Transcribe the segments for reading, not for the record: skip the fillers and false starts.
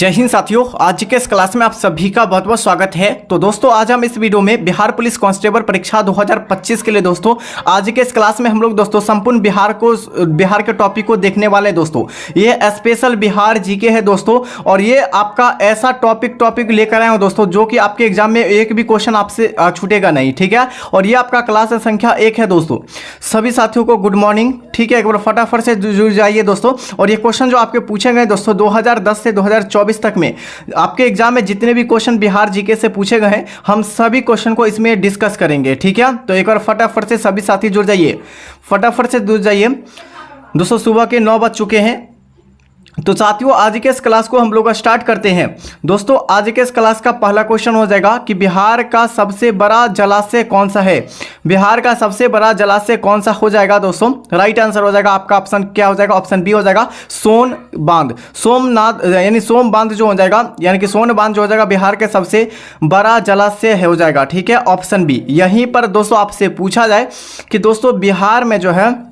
जय हिंद साथियों, आज के इस क्लास में आप सभी का बहुत बहुत स्वागत है। तो दोस्तों आज हम इस वीडियो में बिहार पुलिस कांस्टेबल परीक्षा 2025 के लिए दोस्तों आज के इस क्लास में हम लोग दोस्तों संपूर्ण बिहार के टॉपिक को देखने वाले हैं। दोस्तों ये स्पेशल बिहार जीके है दोस्तों, और ये आपका ऐसा टॉपिक लेकर आए हो दोस्तों जो कि आपके एग्जाम में एक भी क्वेश्चन आपसे छूटेगा नहीं, ठीक है। और ये आपका क्लास संख्या 1 है दोस्तों। सभी साथियों को गुड मॉर्निंग, ठीक है। एक बार फटाफट से जुड़ जाइए दोस्तों। और ये क्वेश्चन जो आपके पूछे गए दोस्तों 2010 से 2024 तक में आपके एग्जाम में जितने भी क्वेश्चन बिहार जीके से पूछे गए हैं हम सभी क्वेश्चन को इसमें डिस्कस करेंगे, ठीक है। तो एक बार फटाफट से सभी साथी जुड़ जाइए, फटाफट से जुड़ जाइए दोस्तों। सुबह के 9 बज चुके हैं। तो साथियों आज के इस क्लास को हम लोग स्टार्ट करते हैं। दोस्तों आज के इस क्लास का पहला क्वेश्चन हो जाएगा कि बिहार का सबसे बड़ा जलाशय कौन सा है। बिहार का सबसे बड़ा जलाशय कौन सा हो जाएगा दोस्तों। राइट आंसर हो जाएगा आपका ऑप्शन क्या हो जाएगा, ऑप्शन बी हो जाएगा सोन बांध। सोमनाथ यानी सोम बांध जो हो जाएगा, यानी कि सोन बांध जो हो जाएगा बिहार के सबसे बड़ा जलाशय हो जाएगा, ठीक है। Option B. यहीं पर दोस्तों आपसे पूछा जाए कि दोस्तों बिहार में जो है,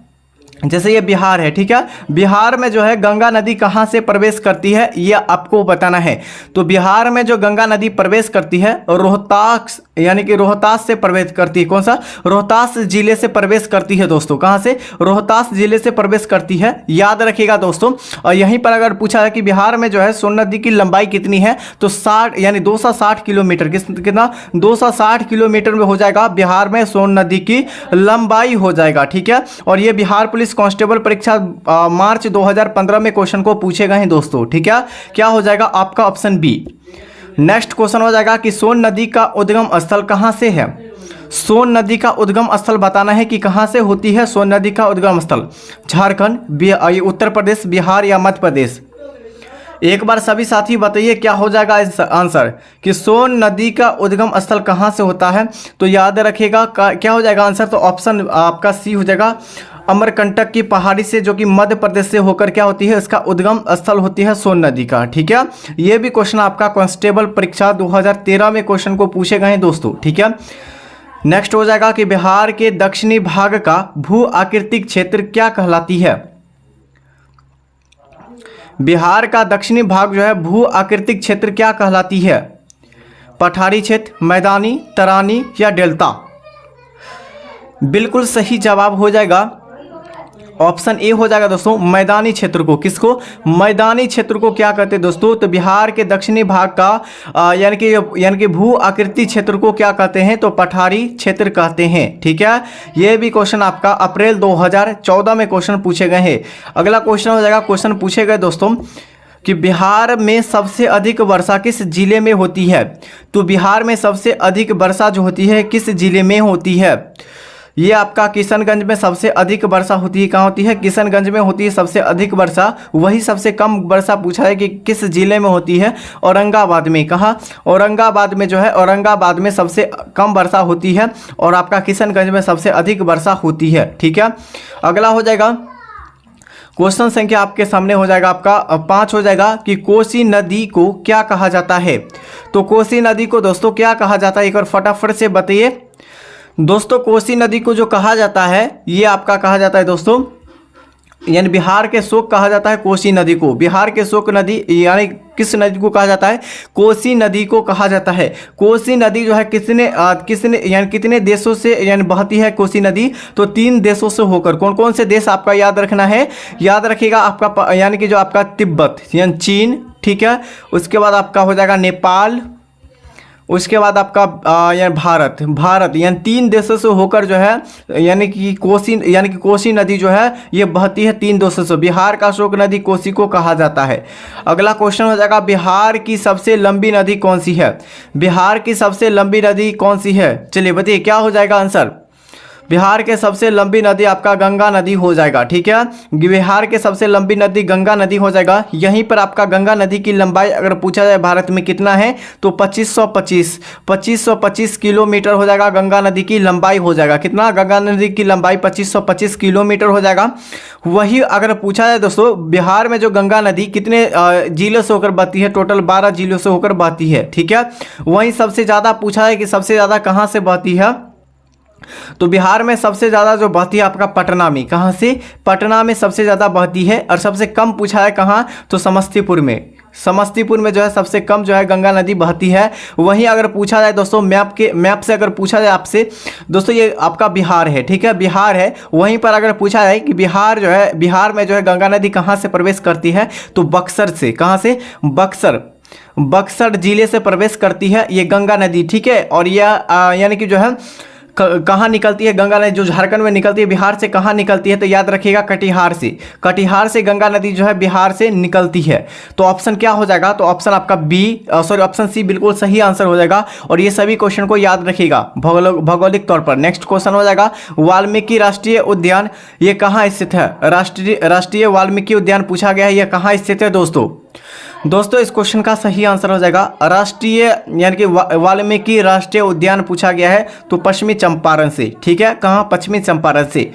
जैसे ये बिहार है, ठीक है, बिहार में जो है गंगा नदी कहाँ से प्रवेश करती है ये आपको बताना है। तो बिहार में जो गंगा नदी प्रवेश करती है रोहतास, यानी कि रोहतास से प्रवेश करती है। कौन सा? रोहतास जिले से प्रवेश करती है दोस्तों। कहाँ से? रोहतास जिले से प्रवेश करती है, याद रखिएगा दोस्तों। और यहीं पर अगर पूछा है कि बिहार में जो है सोन नदी की लंबाई कितनी है तो 60 यानी 260 किलोमीटर। कितना? 260 किलोमीटर में हो जाएगा बिहार में सोन नदी की लंबाई हो जाएगा, ठीक है। और ये बिहार पुलिस कांस्टेबल परीक्षा मार्च 2015 में क्वेश्चन को पूछे गए हैं दोस्तों, ठीक है। क्या हो जाएगा आपका ऑप्शन बी। नेक्स्ट क्वेश्चन हो जाएगा कि सोन नदी का उद्गम स्थल कहां से है। सोन नदी का उद्गम स्थल बताना है कि कहां से होती है सोन नदी का उद्गम स्थल। झारखंड, उत्तर प्रदेश, बिहार या मध्य प्रदेश। एक बार सभी साथी बताइए क्या हो जाएगा इस आंसर कि सोन नदी का उद्गम स्थल कहां से होता है। तो याद रखिएगा क्या हो जाएगा आंसर। तो ऑप्शन आपका सी हो जाएगा अमरकंटक की पहाड़ी से, जो कि मध्य प्रदेश से होकर क्या होती है, इसका उद्गम स्थल होती है सोन नदी का, ठीक है। ये भी क्वेश्चन आपका कांस्टेबल परीक्षा 2013 में क्वेश्चन को पूछे गए हैं दोस्तों, ठीक है। नेक्स्ट हो जाएगा कि बिहार के दक्षिणी भाग का भू आकृतिक क्षेत्र क्या कहलाती है। बिहार का दक्षिणी भाग जो है भू आकृतिक क्षेत्र क्या कहलाती है। पठारी क्षेत्र, मैदानी, तरानी या डेल्टा। बिल्कुल सही जवाब हो जाएगा ऑप्शन ए हो जाएगा दोस्तों मैदानी क्षेत्र को। किसको? मैदानी क्षेत्र को क्या कहते हैं दोस्तों। तो बिहार के दक्षिणी भाग का यानी कि भू आकृति क्षेत्र को क्या कहते हैं तो पठारी क्षेत्र कहते हैं, ठीक है। यह भी क्वेश्चन आपका अप्रैल 2014 में क्वेश्चन पूछे गए हैं। अगला क्वेश्चन हो जाएगा, क्वेश्चन पूछे गए दोस्तों कि बिहार में सबसे अधिक वर्षा किस जिले में होती है। तो बिहार में सबसे अधिक वर्षा जो होती है किस जिले में होती है। ये आपका किशनगंज में सबसे अधिक वर्षा होती है। कहाँ होती है? किशनगंज में होती है सबसे अधिक वर्षा। वही सबसे कम वर्षा पूछा है कि किस जिले में होती है। औरंगाबाद में। कहाँ? औरंगाबाद में जो है, औरंगाबाद में सबसे कम वर्षा होती है और आपका किशनगंज में सबसे अधिक वर्षा होती है, ठीक है। अगला हो जाएगा क्वेश्चन संख्या आपके सामने हो जाएगा आपका 5 हो जाएगा कि कोसी नदी को क्या कहा जाता है। तो कोसी नदी को दोस्तों क्या कहा जाता है एक बार फटाफट से बताइए दोस्तों। कोसी नदी को जो कहा जाता है ये आपका कहा जाता है दोस्तों, यानी बिहार के शोक कहा जाता है कोसी नदी को। बिहार के शोक नदी यानी किस नदी को कहा जाता है? कोसी नदी को कहा जाता है। कोसी नदी जो है किसने यानी कितने देशों से यानी बहती है कोसी नदी। तो 3 देशों से होकर। कौन कौन से देश आपका याद रखना है? याद रखिएगा आपका यानी कि जो आपका तिब्बत यानी चीन, ठीक है। उसके बाद आपका हो जाएगा नेपाल, उसके बाद आपका यानी भारत यानी 3 देशों से होकर जो है यानी कि कोसी नदी जो है ये बहती है 3 देशों से। बिहार का शोक नदी कोसी को कहा जाता है। अगला क्वेश्चन हो जाएगा बिहार की सबसे लंबी नदी कौन सी है। बिहार की सबसे लंबी नदी कौन सी है? चलिए बताइए क्या हो जाएगा आंसर। बिहार के सबसे लंबी नदी आपका गंगा नदी हो जाएगा, ठीक है। बिहार के सबसे लंबी नदी गंगा नदी हो जाएगा। यहीं पर आपका गंगा नदी की लंबाई अगर पूछा जाए भारत में कितना है तो 2525 किलोमीटर हो जाएगा। गंगा नदी की लंबाई हो जाएगा कितना? गंगा नदी की लंबाई 2525 किलोमीटर हो जाएगा। वही अगर पूछा जाए दोस्तों बिहार में जो गंगा नदी कितने जिलों से होकर बहती है, टोटल 12 जिलों से होकर बहती है, ठीक है। वहीं सबसे ज़्यादा पूछा है कि सबसे ज़्यादा कहाँ से बहती है। तो बिहार में सबसे ज़्यादा जो बहती है आपका पटना में। कहाँ से? पटना में सबसे ज़्यादा बहती है। और सबसे कम पूछा है कहाँ? तो समस्तीपुर में। समस्तीपुर में जो है सबसे कम जो है गंगा नदी बहती है। वहीं अगर पूछा जाए दोस्तों मैप से अगर पूछा जाए आपसे दोस्तों, ये आपका बिहार है, ठीक है, बिहार है। वहीं पर अगर पूछा जाए कि बिहार में जो है गंगा नदी कहाँ से प्रवेश करती है, तो बक्सर से। कहाँ से? बक्सर जिले से प्रवेश करती है ये गंगा नदी, ठीक है। और यह यानी कि जो है कहाँ निकलती है गंगा नदी, जो झारखंड में निकलती है, बिहार से कहाँ निकलती है, तो याद रखिएगा कटिहार से गंगा नदी जो है बिहार से निकलती है। तो ऑप्शन क्या हो जाएगा? तो ऑप्शन आपका ऑप्शन सी बिल्कुल सही आंसर हो जाएगा। और ये सभी क्वेश्चन को याद रखिएगा भौगोलिक तौर पर। नेक्स्ट क्वेश्चन हो जाएगा वाल्मीकि राष्ट्रीय उद्यान, ये कहाँ स्थित है? राष्ट्रीय वाल्मीकि उद्यान पूछा गया है, यह कहाँ स्थित है दोस्तों इस क्वेश्चन का सही आंसर हो जाएगा राष्ट्रीय यानी कि वाल्मीकि राष्ट्रीय उद्यान पूछा गया है तो पश्चिमी चंपारण से, ठीक है। कहाँ? पश्चिमी चंपारण से।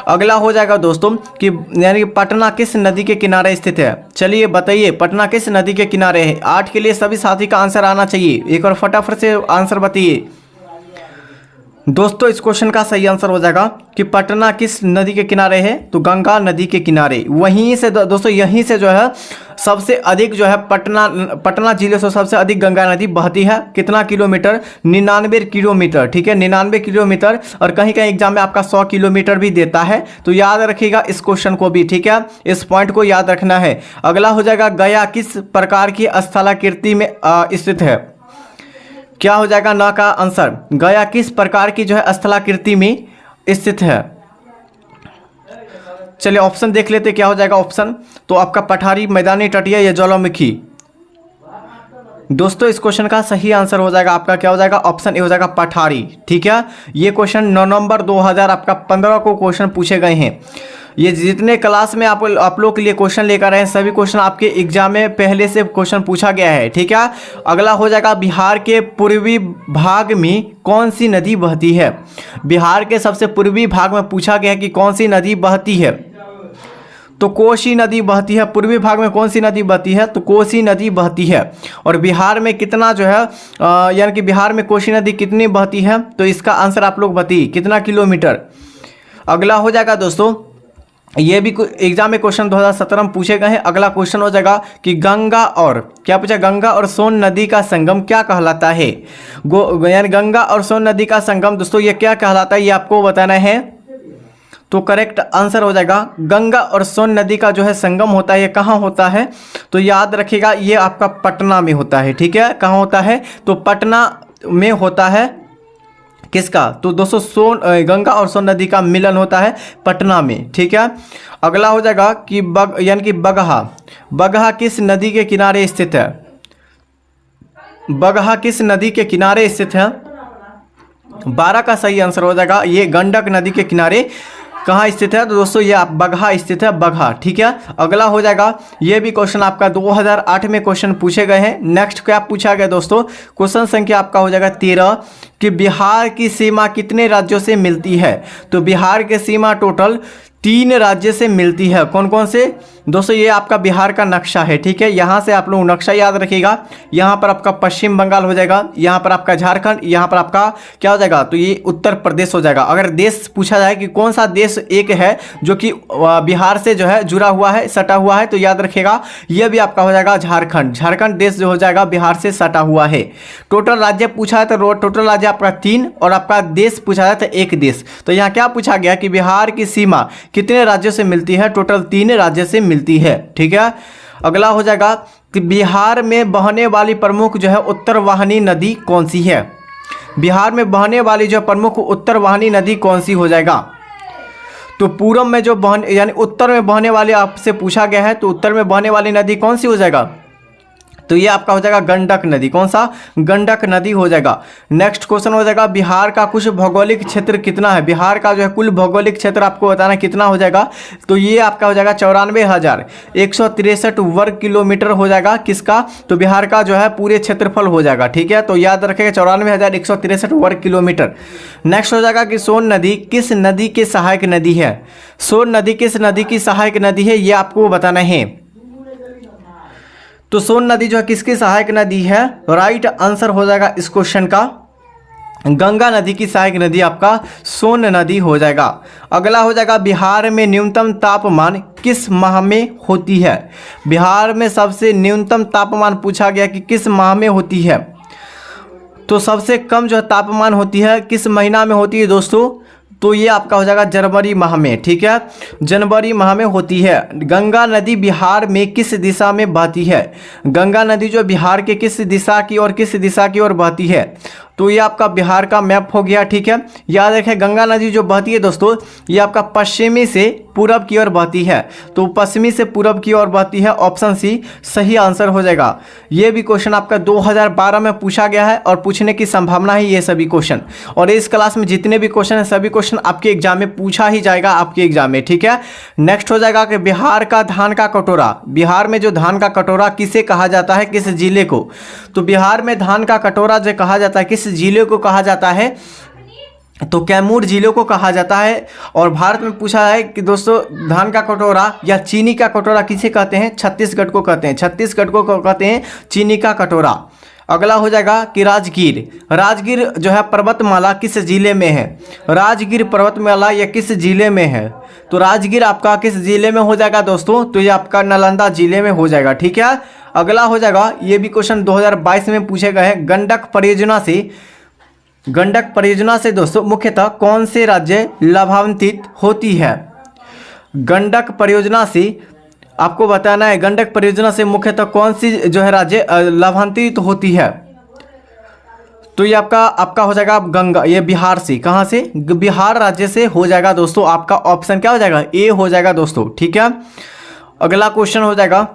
अगला हो जाएगा दोस्तों कि यानी कि पटना किस नदी के किनारे स्थित है? चलिए बताइए पटना किस नदी के किनारे है? 8 के लिए सभी साथी का आंसर आना चाहिए, एक और फटाफट से आंसर बताइए दोस्तों। इस क्वेश्चन का सही आंसर हो जाएगा कि पटना किस नदी के किनारे है? तो गंगा नदी के किनारे। वहीं से दोस्तों यहीं से जो है सबसे अधिक जो है पटना जिले से सबसे अधिक गंगा नदी बहती है। कितना किलोमीटर? 99 किलोमीटर, ठीक है, 99 किलोमीटर। और कहीं कहीं एग्जाम में आपका 100 किलोमीटर भी देता है, तो याद रखिएगा इस क्वेश्चन को भी, ठीक है, इस पॉइंट को याद रखना है। अगला हो जाएगा गया किस प्रकार की स्थलाकृति में स्थित है? क्या हो जाएगा ना का आंसर? गया किस प्रकार की जो है स्थलाकृति में स्थित है? चलिए ऑप्शन देख लेते क्या हो जाएगा ऑप्शन। तो आपका पठारी, मैदानी, तटीय या ज्वालामुखी। दोस्तों इस क्वेश्चन का सही आंसर हो जाएगा आपका क्या हो जाएगा? ऑप्शन ए हो जाएगा पठारी, ठीक है। ये क्वेश्चन नवंबर 2015 को क्वेश्चन पूछे गए हैं। ये जितने क्लास में आप लोग के लिए क्वेश्चन लेकर आए हैं सभी क्वेश्चन आपके एग्जाम में पहले से क्वेश्चन पूछा गया है, ठीक है। अगला हो जाएगा बिहार के पूर्वी भाग में कौन सी नदी बहती है? बिहार के सबसे पूर्वी भाग में पूछा गया है कि कौन सी नदी बहती है, तो कोसी नदी बहती है। पूर्वी भाग में कौन सी नदी बहती है? तो कोसी नदी बहती है। और बिहार में कितना जो है यानी कि बिहार में कोसी नदी कितनी बहती है? तो इसका आंसर आप लोग बताइए कितना किलोमीटर। अगला हो जाएगा दोस्तों, ये भी एग्जाम में क्वेश्चन 2017 में पूछे गए हैं। अगला क्वेश्चन हो जाएगा कि गंगा और क्या पूछा? गंगा और सोन नदी का संगम क्या कहलाता है? यानी गंगा और सोन नदी का संगम दोस्तों ये क्या कहलाता है, ये आपको बताना है। तो करेक्ट आंसर हो जाएगा गंगा और सोन नदी का जो है संगम होता है, ये कहाँ होता है? तो याद रखिएगा ये आपका पटना में होता है, ठीक है। कहाँ होता है? तो पटना में होता है। किसका? तो दोस्तों गंगा और सोन नदी का मिलन होता है पटना में, ठीक है। अगला हो जाएगा कि यानी कि बगहा किस नदी के किनारे स्थित है? बगहा किस नदी के किनारे स्थित है? 12 का सही आंसर हो जाएगा ये गंडक नदी के किनारे कहाँ स्थित है? तो दोस्तों ये आप बगहा स्थित है, बगहा, ठीक है। अगला हो जाएगा ये भी क्वेश्चन आपका 2008 में क्वेश्चन पूछे गए हैं। नेक्स्ट क्या पूछा गया दोस्तों? क्वेश्चन संख्या आपका हो जाएगा 13 कि बिहार की सीमा कितने राज्यों से मिलती है? तो बिहार की सीमा टोटल 3 राज्य से मिलती है। कौन कौन से? दोस्तों ये आपका बिहार का नक्शा है, ठीक है। यहाँ से आप लोग नक्शा याद रखिएगा। यहाँ पर आपका पश्चिम बंगाल हो जाएगा, यहाँ पर आपका झारखंड, यहाँ पर आपका क्या हो जाएगा? तो ये उत्तर प्रदेश हो जाएगा। अगर देश पूछा जाए कि कौन सा देश एक है जो कि बिहार से जो है जुड़ा हुआ है, सटा हुआ है, तो याद रखिएगा ये भी आपका हो जाएगा झारखंड। झारखंड देश जो हो जाएगा बिहार से सटा हुआ है। टोटल राज्य पूछा है तो टोटल राज्य आपका 3 और आपका देश पूछा जाए तो 1 देश। तो यहाँ क्या पूछा गया कि बिहार की सीमा कितने राज्यों से मिलती है? टोटल 3 राज्य से मिलती है, ठीक है। अगला हो जाएगा कि बिहार में बहने वाली प्रमुख जो है उत्तर वाहिनी नदी कौन सी है? बिहार में बहने वाली जो प्रमुख उत्तर वाहिनी नदी कौन सी हो जाएगा? तो पूरब में जो यानी उत्तर में बहने वाली आपसे पूछा गया है, तो उत्तर में बहने वाली नदी कौन सी हो जाएगा? तो ये आपका हो जाएगा गंडक नदी। कौन सा? गंडक नदी हो जाएगा। नेक्स्ट क्वेश्चन हो जाएगा बिहार का कुछ भौगोलिक क्षेत्र कितना है? बिहार का जो है कुल भौगोलिक क्षेत्र आपको बताना कितना हो जाएगा? तो ये आपका हो जाएगा 94,163 वर्ग किलोमीटर हो जाएगा। किसका? तो बिहार का जो है पूरे क्षेत्रफल हो जाएगा, ठीक है। तो याद रखेगा 94,163 वर्ग किलोमीटर। नेक्स्ट हो जाएगा कि सोन नदी किस नदी की सहायक नदी है? सोन नदी किस नदी की सहायक नदी है, ये आपको बताना है। तो सोन नदी जो है किसकी सहायक नदी है? राइट आंसर हो जाएगा इस क्वेश्चन का गंगा नदी की सहायक नदी आपका सोन नदी हो जाएगा। अगला हो जाएगा बिहार में न्यूनतम तापमान किस माह में होती है। बिहार में सबसे न्यूनतम तापमान पूछा गया कि किस माह में होती है। तो सबसे कम जो तापमान होती है किस महीना में होती है दोस्तों, तो ये आपका हो जाएगा जनवरी माह में। ठीक है, जनवरी माह में होती है। गंगा नदी बिहार में किस दिशा में बहती है। गंगा नदी जो बिहार के किस दिशा की ओर बहती है, तो ये आपका बिहार का मैप हो गया। ठीक है, याद रखें गंगा नदी जो बहती है दोस्तों, ये आपका पश्चिमी से पूरब की ओर बहती है। तो पश्चिमी से पूरब की ओर बहती है, ऑप्शन सी सही आंसर हो जाएगा। ये भी क्वेश्चन आपका 2012 में पूछा गया है और पूछने की संभावना है ये सभी क्वेश्चन। और इस क्लास में जितने भी क्वेश्चन हैं सभी क्वेश्चन आपके एग्जाम में पूछा ही जाएगा, आपके एग्जाम में। ठीक है, नेक्स्ट हो जाएगा कि बिहार का धान का कटोरा। बिहार में जो धान का कटोरा किसे कहा जाता है, किस जिले को। तो बिहार में धान का कटोरा जो कहा जाता है किस जिले को कहा जाता है, तो कैमूर जिले को कहा जाता है। और भारत में पूछा है कि दोस्तों धान का कटोरा या चीनी का कटोरा किसे कहते हैं, छत्तीसगढ़ को कहते हैं। छत्तीसगढ़ को कहते हैं चीनी का कटोरा। अगला हो जाएगा कि राजगीर। राजगीर जो है पर्वतमाला किस जिले में है। राजगीर पर्वतमाला या किस जिले में है, तो राजगीर आपका किस जिले में हो जाएगा दोस्तों, तो ये आपका नालंदा जिले में हो जाएगा। ठीक है, अगला हो जाएगा, ये भी क्वेश्चन 2022 में पूछे गए हैं। गंडक परियोजना से दोस्तों मुख्यतः कौन से राज्य लाभान्वित होती है। गंडक परियोजना से आपको बताना है, गंडक परियोजना से मुख्यतः कौन सी जो है राज्य लाभान्वित होती है। तो ये आपका हो जाएगा गंगा, ये बिहार से, कहाँ से, बिहार राज्य से हो जाएगा दोस्तों। आपका ऑप्शन क्या हो जाएगा, ए हो जाएगा दोस्तों। ठीक है, अगला क्वेश्चन हो जाएगा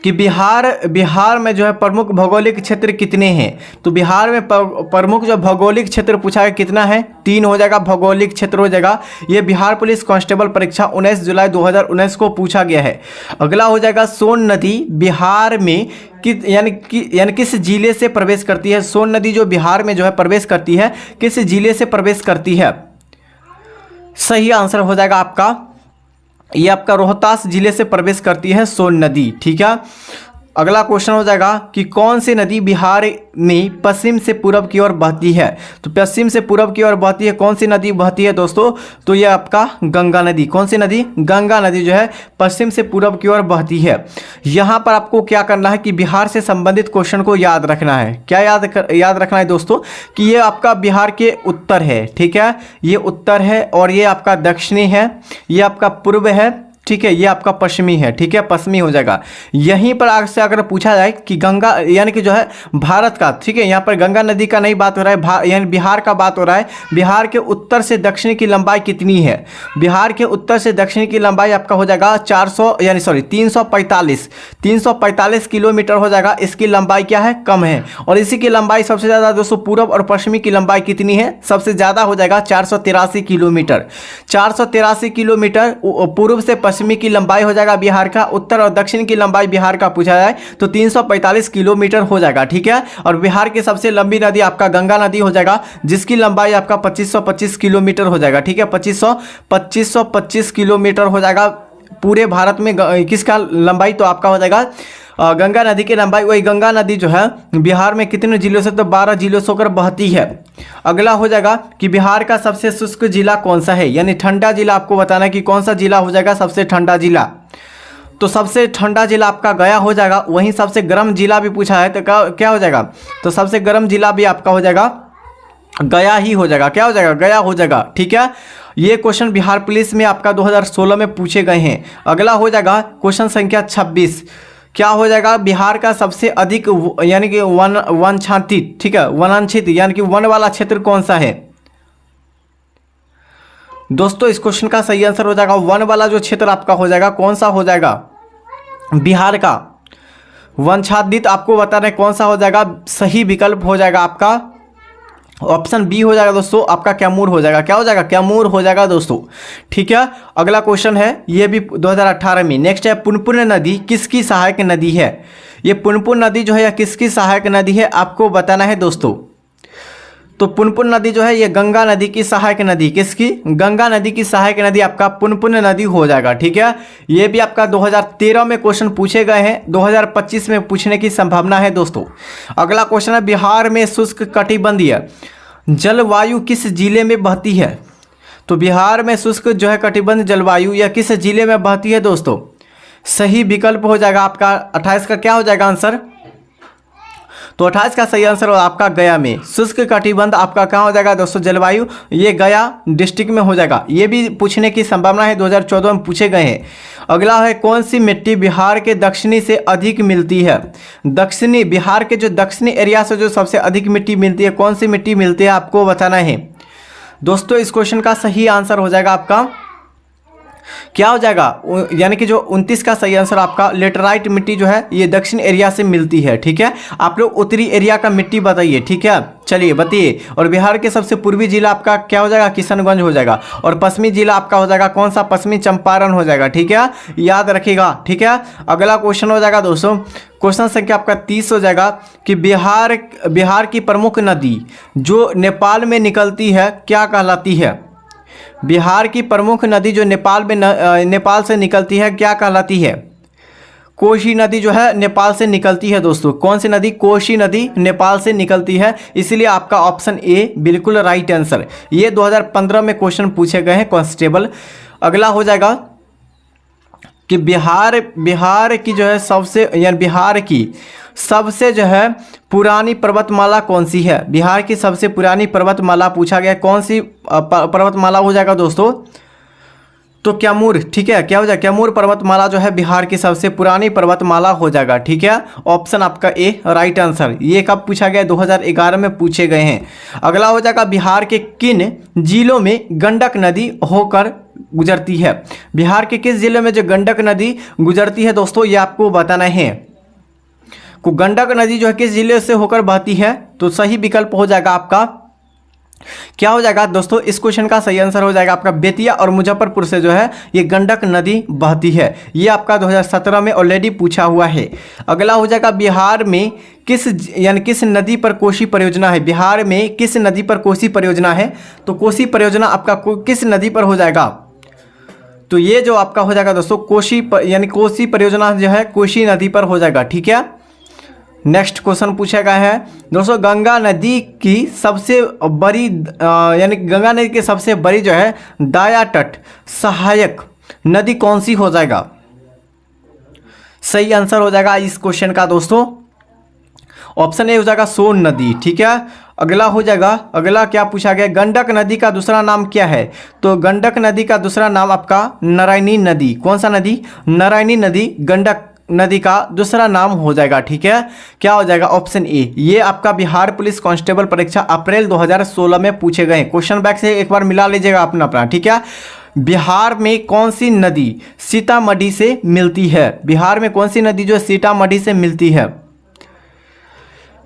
कि बिहार में जो है प्रमुख भौगोलिक क्षेत्र कितने हैं। तो बिहार में प्रमुख जो भौगोलिक क्षेत्र पूछा है कितना है, 3 हो जाएगा भौगोलिक क्षेत्र हो जाएगा। ये बिहार पुलिस कांस्टेबल परीक्षा 19 जुलाई 2019 को पूछा गया है। अगला हो जाएगा सोन नदी बिहार में यानी किस जिले से प्रवेश करती है। सोन नदी जो बिहार में जो है प्रवेश करती है, किस जिले से प्रवेश करती है। सही आंसर हो जाएगा आपका, ये आपका रोहतास जिले से प्रवेश करती है सोन नदी। ठीक है, अगला क्वेश्चन हो जाएगा कि कौन सी नदी बिहार में पश्चिम से पूरब की ओर बहती है। तो पश्चिम से पूरब की ओर बहती है, कौन सी नदी बहती है दोस्तों, तो ये आपका गंगा नदी। कौन सी नदी, गंगा नदी जो है पश्चिम से पूरब की ओर बहती है। यहाँ पर आपको क्या करना है कि बिहार से संबंधित क्वेश्चन को याद रखना है। क्या याद रखना है दोस्तों, कि ये आपका बिहार के उत्तर है। ठीक है, ये उत्तर है और ये आपका दक्षिणी है, ये आपका पूर्व है। ठीक है, ये आपका पश्चिमी है। ठीक है, पश्चिमी हो जाएगा। यहीं पर आगे से अगर पूछा जाए कि गंगा यानी कि जो है भारत का, ठीक है, यहाँ पर गंगा नदी का नहीं बात हो रहा है, यानी बिहार का बात हो रहा है। बिहार के उत्तर से दक्षिण की लंबाई कितनी है। बिहार के उत्तर से दक्षिण की लंबाई आपका हो जाएगा 345 किलोमीटर हो जाएगा। इसकी लंबाई क्या है, कम है। और इसी की लंबाई सबसे ज़्यादा दोस्तों पूर्व और पश्चिमी की लंबाई कितनी है, सबसे ज़्यादा हो जाएगा 483 किलोमीटर। 483 किलोमीटर पूर्व से पश्चिमी की लंबाई हो जाएगा बिहार का। उत्तर और दक्षिण की लंबाई बिहार का पूछा जाए तो 345 किलोमीटर हो जाएगा। ठीक है, और बिहार की सबसे लंबी नदी आपका गंगा नदी हो जाएगा, जिसकी लंबाई आपका 2525 किलोमीटर हो जाएगा। ठीक है, 2525 किलोमीटर हो जाएगा पूरे भारत में। किसका लंबाई, तो आपका हो जाएगा गंगा नदी की लंबाई। वही गंगा नदी जो है बिहार में कितने जिलों से, तो 12 जिलों से होकर बहती है। अगला हो जाएगा कि बिहार का सबसे शुष्क जिला कौन सा है, यानी ठंडा जिला आपको बताना है कि कौन सा जिला हो जाएगा सबसे ठंडा जिला। तो सबसे ठंडा जिला आपका गया हो जाएगा। वहीं सबसे गर्म जिला भी पूछा है तो क्या हो जाएगा, तो सबसे गर्म जिला भी आपका हो जाएगा गया ही हो जाएगा। क्या हो जाएगा, गया हो जाएगा। ठीक है, ये क्वेश्चन बिहार पुलिस में आपका 2016 में पूछे गए हैं। अगला हो जाएगा क्वेश्चन संख्या 26। क्या हो जाएगा, बिहार का सबसे अधिक यानी कि वनाच्छादित, ठीक है, वनांछित यानी कि वन वाला क्षेत्र कौन सा है दोस्तों। इस क्वेश्चन का सही आंसर हो जाएगा वन वाला जो क्षेत्र आपका हो जाएगा, कौन सा हो जाएगा, बिहार का वनाच्छादित आपको बताना है कौन सा हो जाएगा। सही विकल्प हो जाएगा आपका ऑप्शन बी हो जाएगा दोस्तों, आपका कैमूर हो जाएगा। क्या हो जाएगा, कैमूर हो जाएगा दोस्तों। ठीक है, अगला क्वेश्चन है ये भी 2018 में। नेक्स्ट है पुनपुन नदी किसकी सहायक नदी है। ये पुनपुन नदी जो है या किसकी सहायक नदी है आपको बताना है दोस्तों। तो पुनपुन नदी जो है ये गंगा नदी की सहायक नदी, किसकी? गंगा नदी की सहायक नदी आपका पुनपुन नदी हो जाएगा। ठीक है, ये भी आपका 2013 में क्वेश्चन पूछे गए हैं, 2025 में पूछने की संभावना है दोस्तों। अगला क्वेश्चन है, बिहार में शुष्क कटिबंधीय जलवायु किस जिले में बहती है? तो बिहार में शुष्क जो है कटिबंध जलवायु यह किस जिले में बहती है दोस्तों? सही विकल्प हो जाएगा आपका 28 का क्या हो जाएगा आंसर? तो 28 का सही आंसर आपका गया में। शुष्क कटिबंध आपका कहाँ हो जाएगा दोस्तों? जलवायु ये गया डिस्ट्रिक्ट में हो जाएगा। ये भी पूछने की संभावना है, 2014 में पूछे गए हैं। अगला है, कौन सी मिट्टी बिहार के दक्षिणी से अधिक मिलती है? दक्षिणी, बिहार के जो दक्षिणी एरिया से जो सबसे अधिक मिट्टी मिलती है, कौन सी मिट्टी मिलती है आपको बताना है दोस्तों। इस क्वेश्चन का सही आंसर हो जाएगा आपका क्या हो जाएगा? यानी कि जो 29 का सही आंसर आपका लेटराइट मिट्टी जो है ये दक्षिण एरिया से मिलती है। ठीक है, आप लोग उत्तरी एरिया का मिट्टी बताइए। ठीक है, चलिए बताइए। और बिहार के सबसे पूर्वी जिला आपका क्या हो जाएगा? किशनगंज हो जाएगा। और पश्चिमी जिला आपका हो जाएगा कौन सा? पश्चिमी चंपारण हो जाएगा। ठीक है, याद रखिएगा। ठीक है, अगला क्वेश्चन हो जाएगा दोस्तों, क्वेश्चन संख्या आपका 30 हो जाएगा कि बिहार की प्रमुख नदी जो नेपाल में निकलती है क्या कहलाती है? बिहार की प्रमुख नदी जो नेपाल से निकलती है क्या कहलाती है? कोशी नदी जो है नेपाल से निकलती है दोस्तों। कौन सी नदी? कोशी नदी नेपाल से निकलती है, इसलिए आपका ऑप्शन ए बिल्कुल राइट आंसर। ये 2015 में क्वेश्चन पूछे गए हैं कांस्टेबल। अगला हो जाएगा कि बिहार की जो है बिहार की सबसे जो है पुरानी पर्वतमाला कौन सी है? बिहार की सबसे पुरानी पर्वतमाला पूछा गया, कौन सी पर्वतमाला हो जाएगा दोस्तों? तो कैमूर। ठीक है, क्या हो जाएगा? कैमूर पर्वतमाला जो है बिहार की सबसे पुरानी पर्वतमाला हो जाएगा। ठीक है, ऑप्शन आपका ए राइट आंसर। ये कब पूछा गया? 2011 में पूछे गए हैं। अगला हो जाएगा, बिहार के किन जिलों में गंडक नदी होकर गुजरती है? बिहार के किस जिले में जो गंडक नदी गुजरती है दोस्तों, ये आपको बताना है। को गंडक नदी जो है किस जिले से होकर बहती है? तो सही विकल्प हो जाएगा आपका क्या हो जाएगा दोस्तों? इस क्वेश्चन का सही आंसर हो जाएगा आपका बेतिया और मुजफ्फरपुर से जो है ये गंडक नदी बहती है। ये आपका 2017 में ऑलरेडी पूछा हुआ है। अगला हो जाएगा, बिहार में किस नदी पर कोसी परियोजना है? बिहार में किस नदी पर कोसी परियोजना है? तो कोसी परियोजना आपका किस नदी पर हो जाएगा? तो ये जो आपका हो जाएगा दोस्तों कोसी परियोजना जो है कोसी नदी पर हो जाएगा। ठीक है, नेक्स्ट क्वेश्चन पूछा गया है दोस्तों, गंगा नदी की सबसे बड़ी गंगा नदी की सबसे बड़ी जो है दाया तट सहायक नदी कौन सी हो जाएगा? सही आंसर हो जाएगा इस क्वेश्चन का दोस्तों ऑप्शन ए हो जाएगा सोन नदी। ठीक है, अगला हो जाएगा, अगला क्या पूछा गया? गंडक नदी का दूसरा नाम क्या है? तो गंडक नदी का दूसरा नाम आपका नारायणी नदी। कौन सा नदी? नारायणी नदी गंडक नदी का दूसरा नाम हो जाएगा। ठीक है, क्या हो जाएगा? Option A. ये आपका बिहार पुलिस कांस्टेबल परीक्षा अप्रैल 2016 में पूछे गए। क्वेश्चन बैक से एक बार मिला लीजिएगा अपना। ठीक है, बिहार में कौन सी नदी सीतामढ़ी से मिलती है? बिहार में कौन सी नदी जो सीतामढ़ी से मिलती है?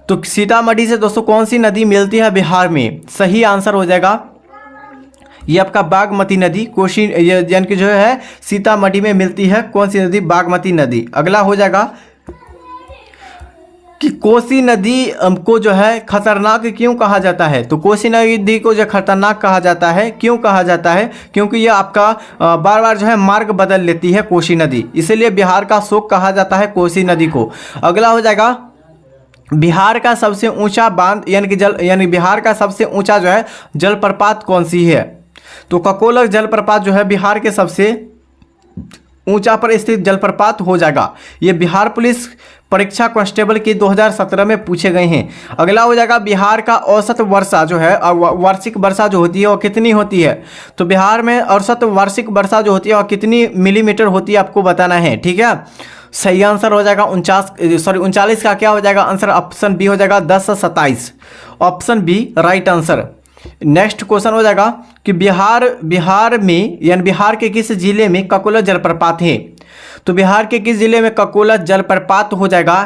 तो सीतामढ़ी से दोस्तों कौन सी नदी मिलती है बिहार में? सही आंसर हो जाएगा ये आपका बागमती नदी। कोसी यानी कि जो है सीतामढ़ी में मिलती है कौन सी नदी? बागमती नदी। अगला हो जाएगा कि कोसी नदी को जो है खतरनाक क्यों कहा जाता है? तो कोसी नदी को जो खतरनाक कहा जाता है क्यों कहा जाता है? क्योंकि ये आपका बार बार जो है मार्ग बदल लेती है कोसी नदी, इसीलिए बिहार का शोक कहा जाता है कोसी नदी को। अगला हो जाएगा, बिहार का सबसे ऊंचा बांध यानी बिहार का सबसे ऊंचा जो है जलप्रपात कौन सी है? तो ककोलत जलप्रपात जो है बिहार के सबसे ऊंचा पर स्थित जलप्रपात हो जाएगा। ये बिहार पुलिस परीक्षा कांस्टेबल की 2017 में पूछे गए हैं। अगला हो जाएगा, बिहार का औसत वर्षा जो है वार्षिक वर्षा जो होती है वो कितनी होती है? तो बिहार में औसत वार्षिक वर्षा जो होती है वो कितनी मिलीमीटर होती है आपको बताना है। ठीक है, सही आंसर हो जाएगा 39 का क्या हो जाएगा आंसर? ऑप्शन बी हो जाएगा 10 से 27। Option B right answer. Next question हो जाएगा कि बिहार में बिहार के किस जिले में ककोलत जलप्रपात है? तो बिहार के किस जिले में ककोलत जलप्रपात हो जाएगा?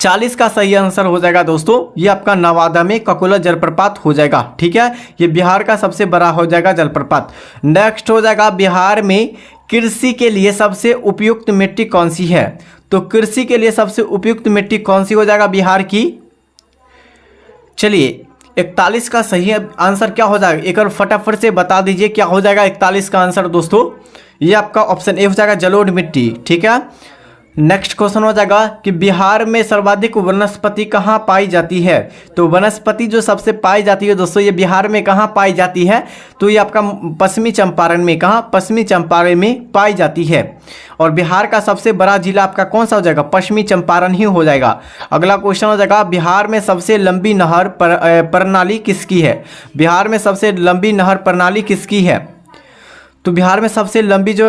40 का सही आंसर हो जाएगा दोस्तों ये आपका नवादा में ककोलत जलप्रपात हो जाएगा। ठीक है, ये बिहार का सबसे बड़ा हो जाएगा जलप्रपात। नेक्स्ट हो जाएगा, बिहार में कृषि के लिए सबसे उपयुक्त मिट्टी कौन सी है? तो कृषि के लिए सबसे उपयुक्त मिट्टी कौन सी हो जाएगा बिहार की? चलिए 41 का सही आंसर क्या हो जाएगा, एक और फटाफट से बता दीजिए क्या हो जाएगा 41 का आंसर दोस्तों। ये आपका ऑप्शन ए हो जाएगा, जलोढ़ मिट्टी। ठीक है, नेक्स्ट क्वेश्चन हो जाएगा कि बिहार में सर्वाधिक वनस्पति कहाँ पाई जाती है। तो वनस्पति जो सबसे पाई जाती है दोस्तों, ये बिहार में कहाँ पाई जाती है, तो ये आपका पश्चिमी चंपारण में, कहाँ, पश्चिमी चंपारण में पाई जाती है। और बिहार का सबसे बड़ा जिला आपका कौन सा हो जाएगा, पश्चिमी चंपारण ही हो जाएगा। अगला क्वेश्चन हो जाएगा, बिहार में सबसे लंबी नहर प्रणाली किसकी है। बिहार में सबसे लंबी नहर प्रणाली किसकी है। तो बिहार में सबसे लंबी जो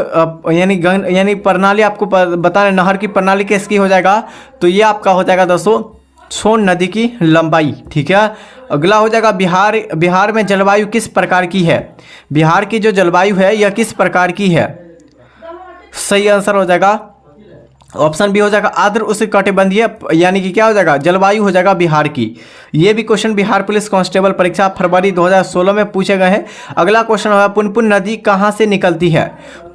यानी प्रणाली आपको बता रहे, नहर की प्रणाली किसकी हो जाएगा, तो ये आपका हो जाएगा दोस्तों सोन नदी की लंबाई। ठीक है, अगला हो जाएगा, बिहार में जलवायु किस प्रकार की है। बिहार की जो जलवायु है यह किस प्रकार की है। सही आंसर हो जाएगा ऑप्शन बी हो जाएगा, आर्द्र उष्णकटिबंधीय, यानी कि क्या हो जाएगा, जलवायु हो जाएगा बिहार की। ये भी क्वेश्चन बिहार पुलिस कांस्टेबल परीक्षा फरवरी 2016 में पूछे गए हैं। अगला क्वेश्चन होगा, पुनपुन नदी कहाँ से निकलती है।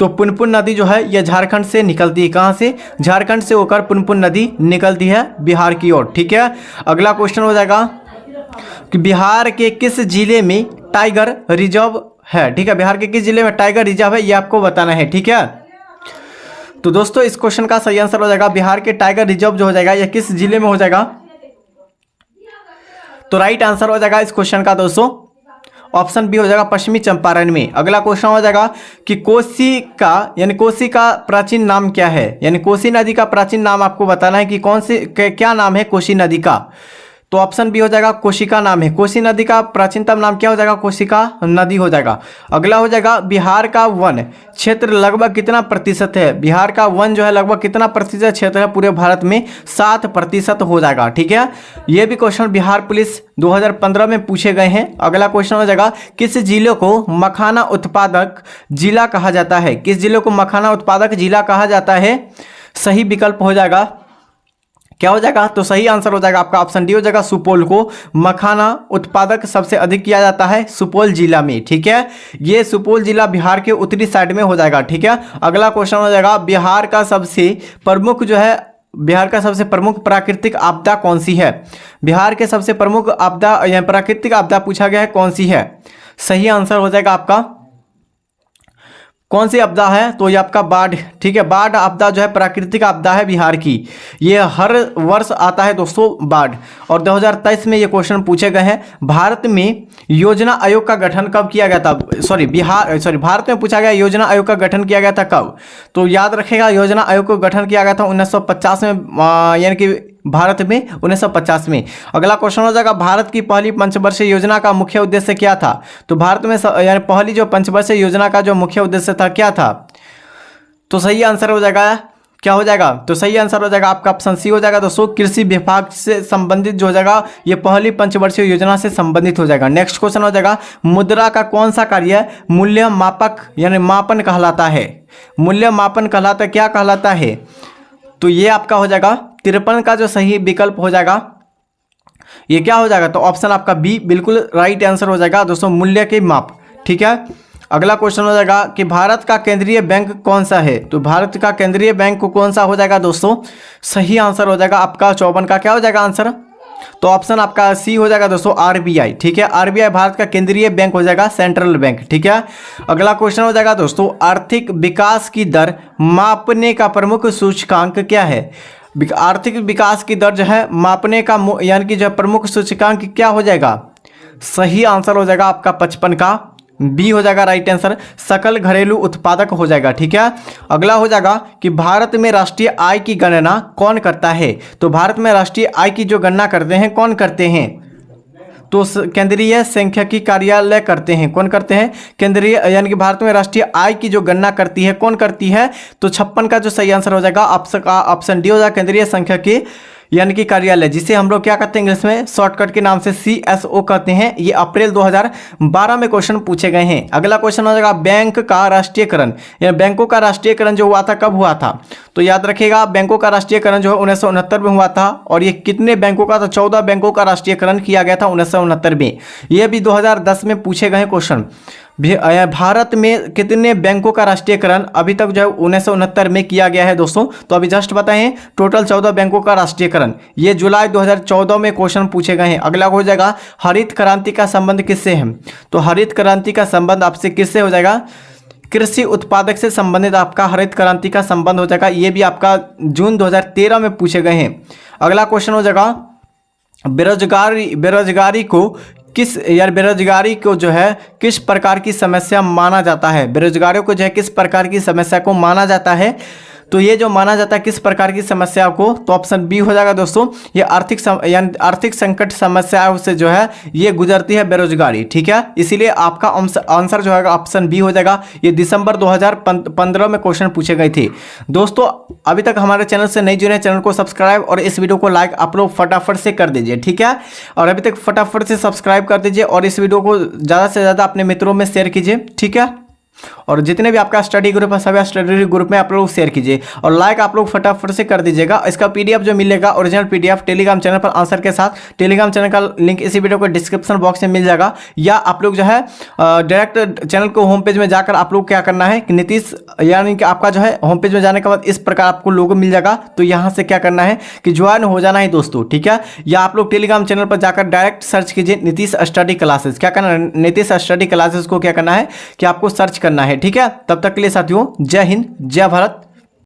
तो पुनपुन नदी जो है यह झारखंड से निकलती है। कहाँ से, झारखंड से होकर पुनपुन नदी निकलती है बिहार की ओर। ठीक है, अगला क्वेश्चन हो जाएगा कि बिहार के किस जिले में टाइगर रिजर्व है। ठीक है, बिहार के किस जिले में टाइगर रिजर्व है, ये आपको बताना है। ठीक है, तो दोस्तों इस क्वेश्चन का सही आंसर हो जाएगा, बिहार के टाइगर रिजर्व जो हो जाएगा यह किस जिले में हो जाएगा। तो राइट आंसर हो जाएगा इस क्वेश्चन का दोस्तों ऑप्शन बी हो जाएगा, पश्चिमी चंपारण में। अगला क्वेश्चन हो जाएगा कि कोसी का प्राचीन नाम क्या है, यानी कोसी नदी का प्राचीन नाम आपको बताना है कि क्या नाम है कोसी नदी का। तो ऑप्शन बी हो जाएगा, कोशिका नाम है। कोसी नदी का प्राचीनतम नाम क्या हो जाएगा, कोशिका नदी हो जाएगा। अगला हो जाएगा, बिहार का वन क्षेत्र लगभग कितना प्रतिशत है। बिहार का वन जो है लगभग कितना प्रतिशत क्षेत्र है पूरे भारत में, 7% हो जाएगा। ठीक है, ये भी क्वेश्चन बिहार पुलिस 2015 में पूछे गए हैं। अगला क्वेश्चन हो जाएगा, किस जिले को मखाना उत्पादक जिला कहा जाता है। किस जिले को मखाना उत्पादक जिला कहा जाता है। सही विकल्प हो जाएगा, क्या हो जाएगा, तो सही आंसर हो जाएगा आपका ऑप्शन डी हो जाएगा, सुपौल को मखाना उत्पादक सबसे अधिक किया जाता है सुपौल जिला में। ठीक है, ये सुपौल जिला बिहार के उत्तरी साइड में हो जाएगा। ठीक है, अगला क्वेश्चन हो जाएगा, बिहार का सबसे प्रमुख प्राकृतिक आपदा कौन सी है। बिहार के सबसे प्रमुख आपदा या प्राकृतिक आपदा पूछा गया है, कौन सी है। सही आंसर हो जाएगा आपका कौन सी आपदा है, तो ये आपका बाढ़। ठीक है, बाढ़ आपदा जो है प्राकृतिक आपदा है बिहार की, ये हर वर्ष आता है दोस्तों बाढ़। और 2023 में ये क्वेश्चन पूछे गए हैं, भारत में योजना आयोग का गठन कब किया गया था। भारत में पूछा गया योजना आयोग का गठन किया गया था कब। तो याद रखेगा, योजना आयोग को गठन किया गया था 1950 में, यानी कि भारत में 1950 में। अगला क्वेश्चन हो जाएगा, भारत की पहली पंचवर्षीय योजना का मुख्य उद्देश्य क्या था। तो भारत में यानी पहली जो पंचवर्षीय योजना का जो मुख्य उद्देश्य था क्या था। तो सही आंसर हो जाएगा, क्या हो जाएगा, तो सही आंसर हो जाएगा आपका ऑप्शन सी हो जाएगा दोस्तों, कृषि विभाग से संबंधित जो हो जाएगा ये पहली पंचवर्षीय योजना से संबंधित हो जाएगा। नेक्स्ट क्वेश्चन हो जाएगा, मुद्रा का कौन सा कार्य मूल्य मापक यानी मापन कहलाता है। मूल्य मापन कहलाता है, क्या कहलाता है, तो ये आपका हो जाएगा 53 का जो सही विकल्प हो जाएगा ये क्या हो जाएगा, तो ऑप्शन आपका बी बिल्कुल राइट आंसर हो जाएगा दोस्तों, मूल्य के माप। ठीक है, अगला क्वेश्चन हो जाएगा कि भारत का केंद्रीय बैंक कौन सा है। तो भारत का केंद्रीय बैंक कौन सा हो जाएगा दोस्तों। सही आंसर हो जाएगा आपका 54 का क्या हो जाएगा आंसर, तो ऑप्शन आपका सी हो जाएगा दोस्तों, आरबीआई। ठीक है, आरबीआई भारत का केंद्रीय बैंक हो जाएगा, सेंट्रल बैंक। ठीक है, अगला क्वेश्चन हो जाएगा दोस्तों, आर्थिक विकास की दर मापने का प्रमुख सूचकांक क्या है। आर्थिक विकास की दर जो है मापने का यानी कि जो प्रमुख सूचकांक क्या हो जाएगा। सही आंसर हो जाएगा आपका 55 का बी हो जाएगा राइट आंसर, सकल घरेलू उत्पादक हो जाएगा। ठीक है, अगला हो जाएगा कि भारत में राष्ट्रीय आय की गणना कौन करता है। तो भारत में राष्ट्रीय आय की जो गणना करते हैं कौन करते हैं, तो केंद्रीय सांख्यिकी कार्यालय करते हैं। कौन करते हैं, केंद्रीय यानी कि भारत में राष्ट्रीय आय की जो गणना करती है कौन करती है, तो 56 का जो सही आंसर हो जाएगा ऑप्शन डी हो जाएगा, केंद्रीय सांख्यिकी यानी कि कार्यालय, जिसे हम लोग क्या कहते हैं इंग्लिश में शॉर्टकट के नाम से CSO कहते हैं। ये अप्रैल 2012 में क्वेश्चन पूछे गए हैं। अगला क्वेश्चन हो जाएगा, बैंक का राष्ट्रीयकरण यानी बैंकों का राष्ट्रीयकरण जो हुआ था कब हुआ था। तो याद रखिएगा, बैंकों का राष्ट्रीयकरण जो है 1969 में हुआ था। और ये कितने बैंकों का था, 14 बैंकों का राष्ट्रीयकरण किया गया था 1969 में। ये भी 2010 में पूछे गए क्वेश्चन। भारत में कितने बैंकों का राष्ट्रीयकरण अभी तक जो है 1969 में किया गया है दोस्तों? तो अभी जस्ट बताएं, टोटल 14 बैंकों का राष्ट्रीयकरण। ये जुलाई 2014 में क्वेश्चन पूछे गए हैं। अगला हो जाएगा हरित क्रांति का संबंध किससे है? तो हरित क्रांति का संबंध आपसे किससे हो जाएगा? कृषि उत्पादक से संबंधित आपका हरित क्रांति का संबंध हो जाएगा। ये भी आपका जून 2013 में पूछे गए हैं। अगला क्वेश्चन हो जाएगा बेरोजगारी को जो है किस प्रकार की समस्या माना जाता है? बेरोजगारियों को जो है किस प्रकार की समस्या को माना जाता है? तो ये जो माना जाता है किस प्रकार की समस्या को, तो ऑप्शन बी हो जाएगा दोस्तों। ये आर्थिक संकट समस्याओं से जो है ये गुजरती है बेरोजगारी, ठीक है। इसीलिए आपका आंसर जो है ऑप्शन बी हो जाएगा। ये दिसंबर 2015 में क्वेश्चन पूछे गए थे। दोस्तों अभी तक हमारे चैनल से नहीं जुड़े, चैनल को सब्सक्राइब और इस वीडियो को लाइक आप लोग फटाफट से कर दीजिए, ठीक है। और अभी तक फटाफट से सब्सक्राइब कर दीजिए और इस वीडियो को ज़्यादा से ज़्यादा अपने मित्रों में शेयर कीजिए, ठीक है। और जितने भी आपका स्टडी ग्रुप है सभी स्टडी ग्रुप में आप लोग शेयर कीजिए और लाइक आप लोग फटाफट से कर दीजिएगा। इसका पीडीएफ जो मिलेगा ओरिजिनल पीडीएफ टेलीग्राम चैनल पर आंसर के साथ, टेलीग्राम चैनल का लिंक इसी वीडियो को डिस्क्रिप्शन बॉक्स में मिल जाएगा, या आप लोग जो है डायरेक्ट चैनल को होम पेज में जाकर आप लोग क्या करना है कि नीतीश, यानी कि आपका जो है होम पेज में जाने के बाद इस प्रकार आपको लोगो मिल जाएगा। तो यहाँ से क्या करना है कि ज्वाइन हो जाना है दोस्तों, ठीक है। या आप लोग टेलीग्राम चैनल पर जाकर डायरेक्ट सर्च कीजिए नीतीश स्टडी क्लासेस। क्या करना है? नीतीश स्टडी क्लासेस को क्या करना है कि आपको सर्च करना है, ठीक है। तब तक के लिए साथियों जय हिंद, जय भारत,